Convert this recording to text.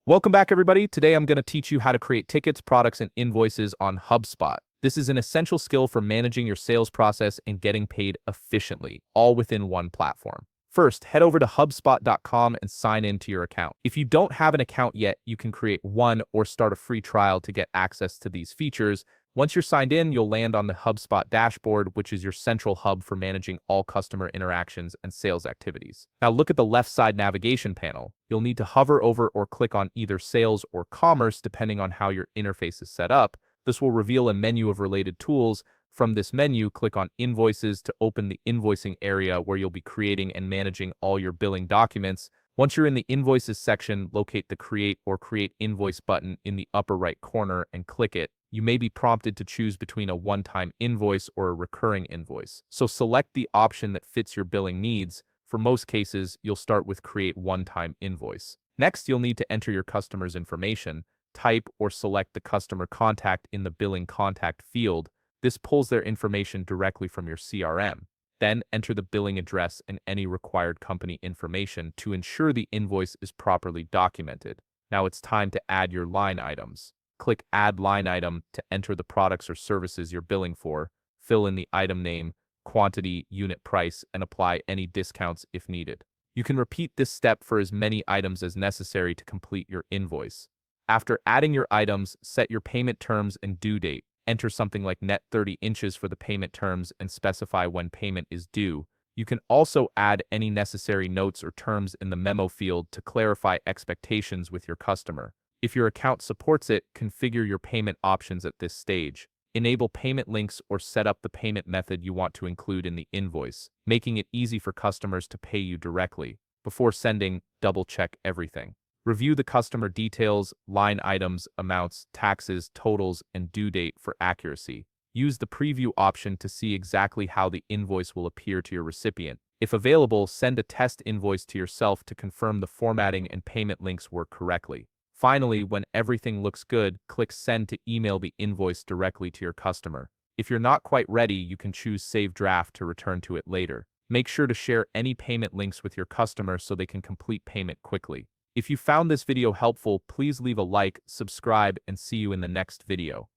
Welcome back, everybody. Today I'm going to teach you how to create tickets, products, and invoices on HubSpot. This is an essential skill for managing your sales process and getting paid efficiently, all within one platform. First, head over to hubspot.com and sign into your account. If you don't have an account yet, you can create one or start a free trial to get access to these features. Once you're signed in, you'll land on the HubSpot dashboard, which is your central hub for managing all customer interactions and sales activities. Now look at the left side navigation panel. You'll need to hover over or click on either sales or commerce depending on how your interface is set up. This will reveal a menu of related tools. From this menu, click on Invoices to open the invoicing area where you'll be creating and managing all your billing documents. Once you're in the Invoices section, locate the Create or Create Invoice button in the upper right corner and click it. You may be prompted to choose between a one-time invoice or a recurring invoice. So select the option that fits your billing needs. For most cases, you'll start with Create One-Time Invoice. Next, you'll need to enter your customer's information. Type or select the customer contact in the billing contact field. This pulls their information directly from your CRM. Then enter the billing address and any required company information to ensure the invoice is properly documented. Now it's time to add your line items. Click Add Line Item to enter the products or services you're billing for. Fill in the item name, quantity, unit price, and apply any discounts if needed. You can repeat this step for as many items as necessary to complete your invoice. After adding your items, set your payment terms and due date. Enter something like net 30 inches for the payment terms and specify when payment is due. You can also add any necessary notes or terms in the memo field to clarify expectations with your customer. If your account supports it, configure your payment options at this stage. Enable payment links or set up the payment method you want to include in the invoice, making it easy for customers to pay you directly. Before sending, double-check everything. Review the customer details, line items, amounts, taxes, totals, and due date for accuracy. Use the preview option to see exactly how the invoice will appear to your recipient. If available, send a test invoice to yourself to confirm the formatting and payment links work correctly. Finally, when everything looks good, click Send to email the invoice directly to your customer. If you're not quite ready, you can choose Save Draft to return to it later. Make sure to share any payment links with your customer so they can complete payment quickly. If you found this video helpful, please leave a like, subscribe, and see you in the next video.